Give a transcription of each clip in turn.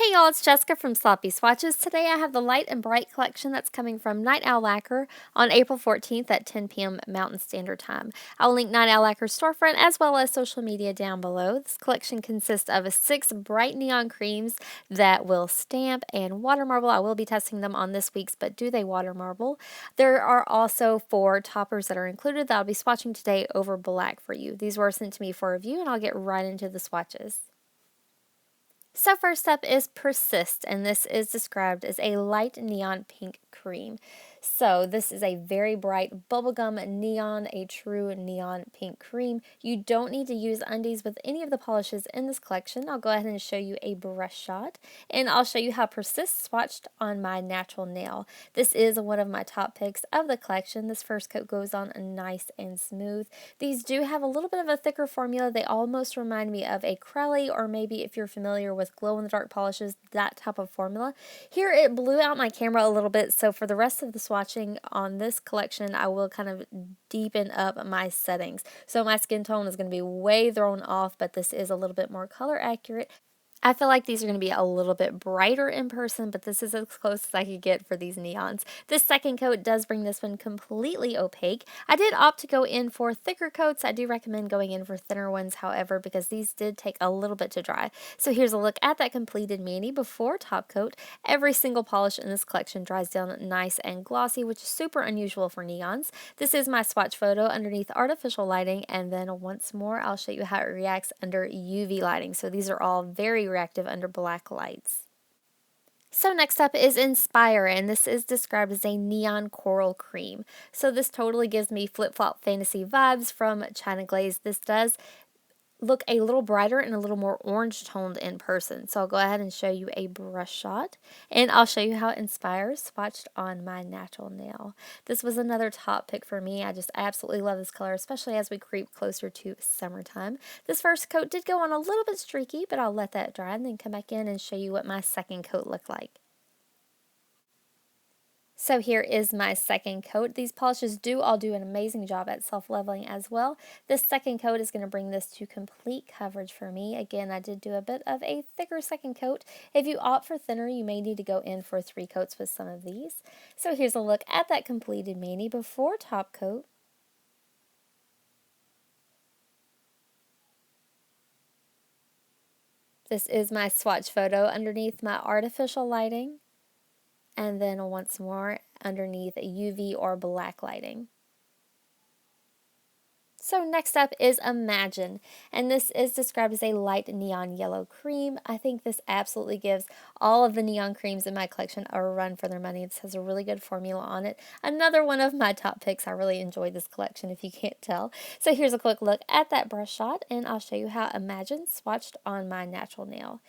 Hey y'all, it's Jessica from Sloppy Swatches. Today I have the Light and Bright collection that's coming from Night Owl Lacquer on April 14th at 10 p.m. Mountain Standard Time. I'll link Night Owl Lacquer's storefront as well as social media down below. This collection consists of 6 bright neon creams that will stamp and water marble. I will be testing them on this week's, but do they water marble? There are also 4 toppers that are included that I'll be swatching today over black for you. These were sent to me for review and I'll get right into the swatches. So first up is Persist, and this is described as a light neon pink cream. So this is a very bright bubblegum neon, a true neon pink cream. You don't need to use undies with any of the polishes in this collection. I'll go ahead and show you a brush shot, and I'll show you how Persist swatched on my natural nail. This is one of my top picks of the collection. This first coat goes on nice and smooth. These do have a little bit of a thicker formula. They almost remind me of a Crelly, or maybe if you're familiar with glow-in-the-dark polishes, that type of formula. Here it blew out my camera a little bit, so for the rest of the swatching on this collection, I will kind of deepen up my settings. So my skin tone is going to be way thrown off, but this is a little bit more color accurate. I feel like these are going to be a little bit brighter in person, but this is as close as I could get for these neons. This second coat does bring this one completely opaque. I did opt to go in for thicker coats. I do recommend going in for thinner ones, however, because these did take a little bit to dry. So here's a look at that completed mani before top coat. Every single polish in this collection dries down nice and glossy, which is super unusual for neons. This is my swatch photo underneath artificial lighting, and then once more I'll show you how it reacts under UV lighting. So these are all very reactive under black lights. So next up is Inspire, and this is described as a neon coral cream. So this totally gives me flip-flop fantasy vibes from China Glaze. This does look a little brighter and a little more orange toned in person. So I'll go ahead and show you a brush shot, and I'll show you how it inspires swatched on my natural nail. This was another top pick for me. I just absolutely love this color, especially as we creep closer to summertime. This first coat did go on a little bit streaky, but I'll let that dry and then come back in and show you what my second coat looked like. So here is my second coat. These polishes do all do an amazing job at self-leveling as well. This second coat is going to bring this to complete coverage for me. Again, I did do a bit of a thicker second coat. If you opt for thinner, you may need to go in for 3 coats with some of these. So here's a look at that completed mani before top coat. This is my swatch photo underneath my artificial lighting, and then once more underneath UV or black lighting. So next up is Imagine, and this is described as a light neon yellow cream. I think this absolutely gives all of the neon creams in my collection a run for their money. This has a really good formula on it. Another one of my top picks. I really enjoyed this collection if you can't tell. So here's a quick look at that brush shot, and I'll show you how Imagine swatched on my natural nail.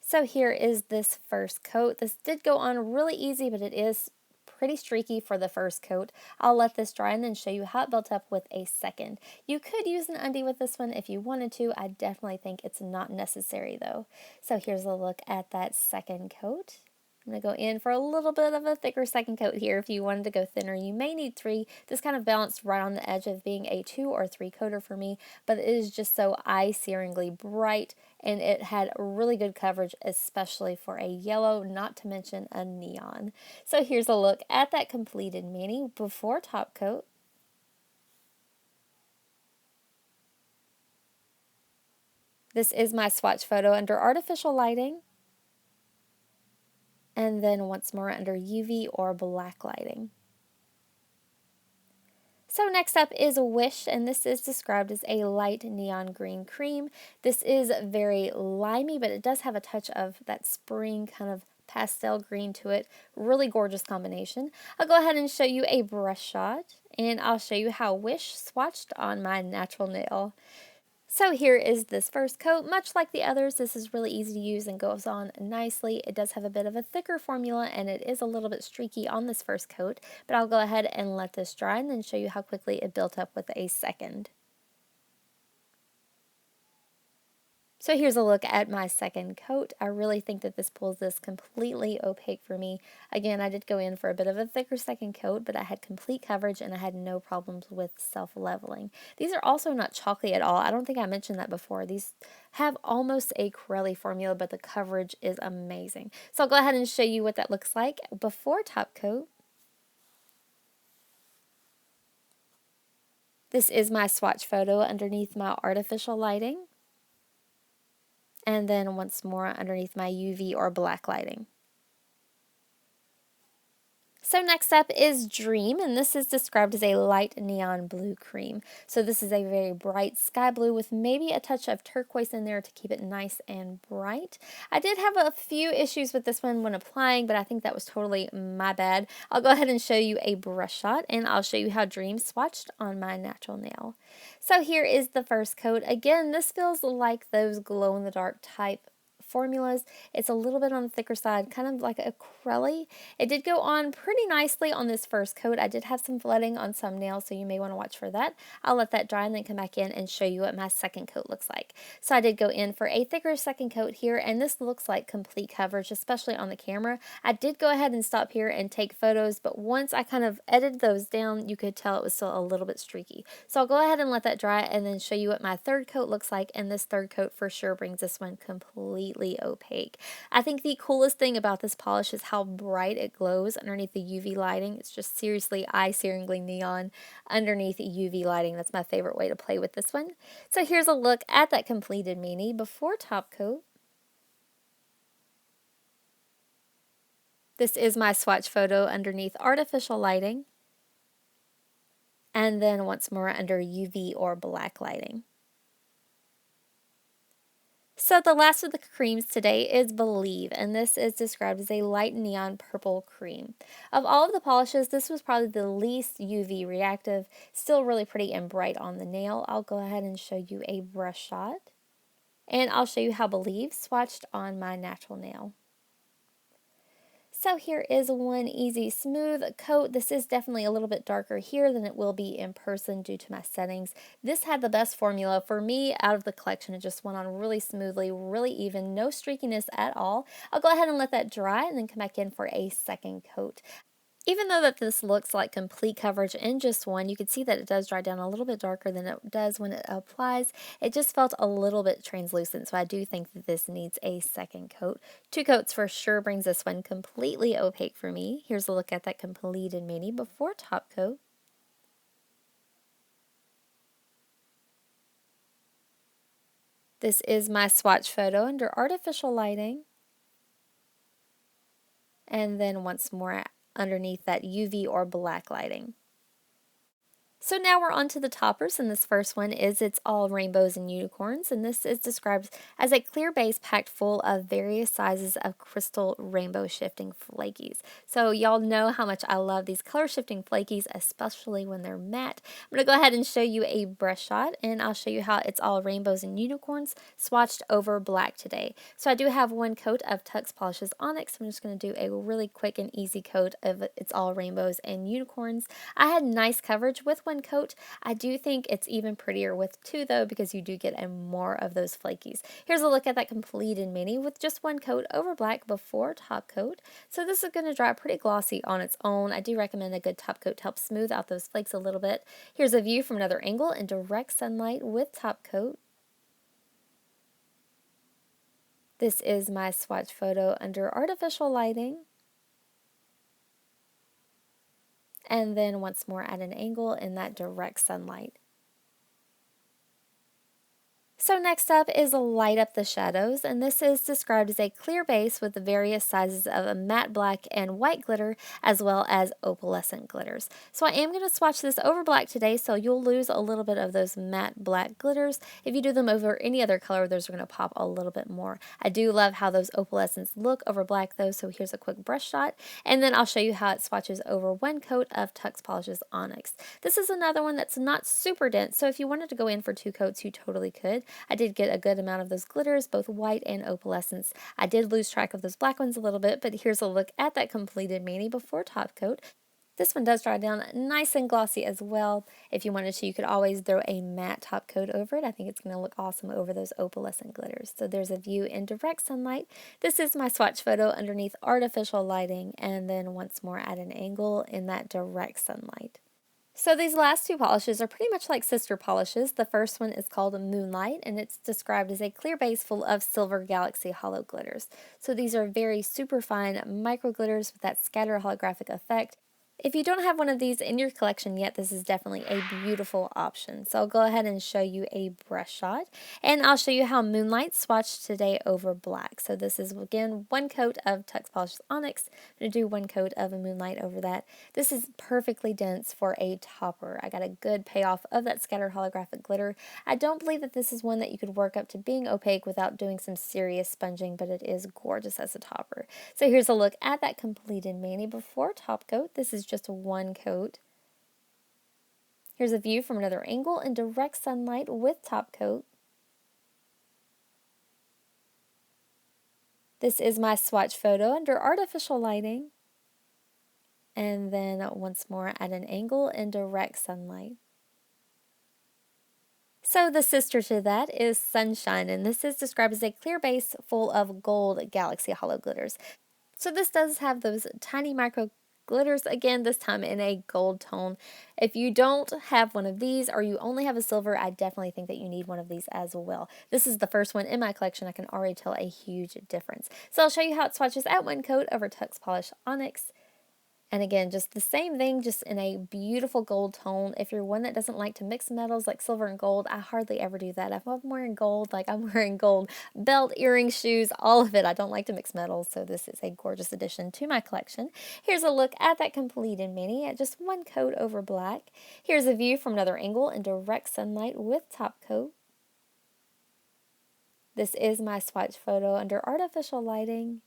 So here is this first coat. This did go on really easy, but it is pretty streaky for the first coat. I'll let this dry and then show you how it built up with a second. You could use an undie with this one if you wanted to. I definitely think it's not necessary though. So here's a look at that second coat. I'm going to go in for a little bit of a thicker second coat here. If you wanted to go thinner, you may need 3. This kind of balanced right on the edge of being a 2 or 3 coater for me, but it is just so eye-searingly bright, and it had really good coverage, especially for a yellow, not to mention a neon. So here's a look at that completed mani before top coat. This is my swatch photo under artificial lighting, and then once more under UV or black lighting. So next up is Wish, and this is described as a light neon green cream. This is very limey, but it does have a touch of that spring kind of pastel green to it. Really gorgeous combination. I'll go ahead and show you a brush shot, and I'll show you how Wish swatched on my natural nail. So here is this first coat. Much like the others, this is really easy to use and goes on nicely. It does have a bit of a thicker formula, and it is a little bit streaky on this first coat, but I'll go ahead and let this dry and then show you how quickly it built up with a second. So here's a look at my second coat. I really think that this pulls this completely opaque for me. Again, I did go in for a bit of a thicker second coat, but I had complete coverage and I had no problems with self-leveling. These are also not chalky at all. I don't think I mentioned that before. These have almost a Corelli formula, but the coverage is amazing. So I'll go ahead and show you what that looks like before top coat. This is my swatch photo underneath my artificial lighting. And then once more underneath my UV or black lighting. So next up is Dream, and this is described as a light neon blue cream. So this is a very bright sky blue with maybe a touch of turquoise in there to keep it nice and bright. I did have a few issues with this one when applying, but I think that was totally my bad. I'll go ahead and show you a brush shot, and I'll show you how Dream swatched on my natural nail. So here is the first coat. Again, this feels like those glow-in-the-dark type formulas. It's a little bit on the thicker side, kind of like a Corelli. It did go on pretty nicely on this first coat. I did have some flooding on some nails, so you may want to watch for that. I'll let that dry and then come back in and show you what my second coat looks like. So I did go in for a thicker second coat here, and this looks like complete coverage, especially on the camera. I did go ahead and stop here and take photos, but once I kind of edited those down, you could tell it was still a little bit streaky. So I'll go ahead and let that dry and then show you what my third coat looks like, and this third coat for sure brings this one completely opaque. I think the coolest thing about this polish is how bright it glows underneath the UV lighting. It's just seriously eye-searingly neon underneath UV lighting. That's my favorite way to play with this one. So here's a look at that completed mani before top coat. This is my swatch photo underneath artificial lighting, and then once more under UV or black lighting. So the last of the creams today is Believe, and this is described as a light neon purple cream. Of all of the polishes, this was probably the least UV reactive, still really pretty and bright on the nail. I'll go ahead and show you a brush shot, and I'll show you how Believe swatched on my natural nail. So here is one easy smooth coat. This is definitely a little bit darker here than it will be in person due to my settings. This had the best formula for me out of the collection. It just went on really smoothly, really even, no streakiness at all. I'll go ahead and let that dry and then come back in for a second coat. Even though that this looks like complete coverage in just one, you can see that it does dry down a little bit darker than it does when it applies. It just felt a little bit translucent, so I do think that this needs a second coat. Two coats for sure brings this one completely opaque for me. Here's a look at that completed mani before top coat. This is my swatch photo under artificial lighting. And then once more underneath that UV or black lighting. So now we're on to the toppers, and this first one is It's All Rainbows and Unicorns, and this is described as a clear base packed full of various sizes of crystal rainbow shifting flakies. So y'all know how much I love these color shifting flakies, especially when they're matte. I'm going to go ahead and show you a brush shot, and I'll show you how It's All Rainbows and Unicorns swatched over black today. So I do have one coat of Tux Polishes Onyx. I'm just going to do a really quick and easy coat of It's All Rainbows and Unicorns. I had nice coverage with one coat. I do think it's even prettier with two though, because you do get more of those flakies. Here's a look at that completed mani with just one coat over black before top coat. So this is going to dry pretty glossy on its own. I do recommend a good top coat to help smooth out those flakes a little bit. Here's a view from another angle in direct sunlight with top coat. This is my swatch photo under artificial lighting. And then once more at an angle in that direct sunlight. So next up is Light Up the Shadows, and this is described as a clear base with the various sizes of a matte black and white glitter, as well as opalescent glitters. So I am going to swatch this over black today, so you'll lose a little bit of those matte black glitters. If you do them over any other color, those are going to pop a little bit more. I do love how those opalescents look over black though, so here's a quick brush shot, and then I'll show you how it swatches over one coat of Tux Polishes Onyx. This is another one that's not super dense, so if you wanted to go in for two coats, you totally could. I did get a good amount of those glitters, both white and opalescence. I did lose track of those black ones a little bit, but here's a look at that completed mani before top coat. This one does dry down nice and glossy as well. If you wanted to, you could always throw a matte top coat over it. I think it's going to look awesome over those opalescent glitters. So there's a view in direct sunlight. This is my swatch photo underneath artificial lighting, and then once more at an angle in that direct sunlight. So these last two polishes are pretty much like sister polishes. The first one is called Moonlight, and it's described as a clear base full of silver galaxy hollow glitters. So these are very super fine micro glitters with that scatter holographic effect. If you don't have one of these in your collection yet, this is definitely a beautiful option. So I'll go ahead and show you a brush shot, and I'll show you how Moonlight swatched today over black. So this is, again, one coat of Tux Polish Onyx. I'm going to do one coat of a Moonlight over that. This is perfectly dense for a topper. I got a good payoff of that scattered holographic glitter. I don't believe that this is one that you could work up to being opaque without doing some serious sponging, but it is gorgeous as a topper. So here's a look at that completed mani before top coat. This is just one coat. Here's a view from another angle in direct sunlight with top coat. This is my swatch photo under artificial lighting. And then once more at an angle in direct sunlight. So the sister to that is Sunshine, and this is described as a clear base full of gold galaxy hollow glitters. So this does have those tiny micro glitters, again, this time in a gold tone. If you don't have one of these or you only have a silver, I definitely think that you need one of these as well. This is the first one in my collection. I can already tell a huge difference. So I'll show you how it swatches at one coat over Tux Polish Onyx. And again, just the same thing, just in a beautiful gold tone. If you're one that doesn't like to mix metals like silver and gold, I hardly ever do that. If I'm wearing gold, like I'm wearing gold belt, earrings, shoes, all of it. I don't like to mix metals, so this is a gorgeous addition to my collection. Here's a look at that completed mani at just one coat over black. Here's a view from another angle in direct sunlight with top coat. This is my swatch photo under artificial lighting.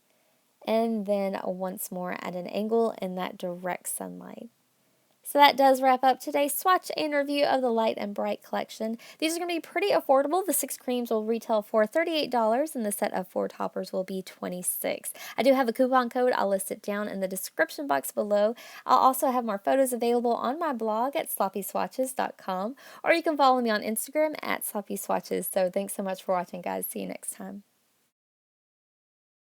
And then once more at an angle in that direct sunlight. So that does wrap up today's swatch and review of the Light and Bright collection. These are going to be pretty affordable. The 6 creams will retail for $38 and the set of 4 toppers will be $26. I do have a coupon code. I'll list it down in the description box below. I'll also have more photos available on my blog at sloppyswatches.com, or you can follow me on Instagram at sloppyswatches. So thanks so much for watching, guys. See you next time.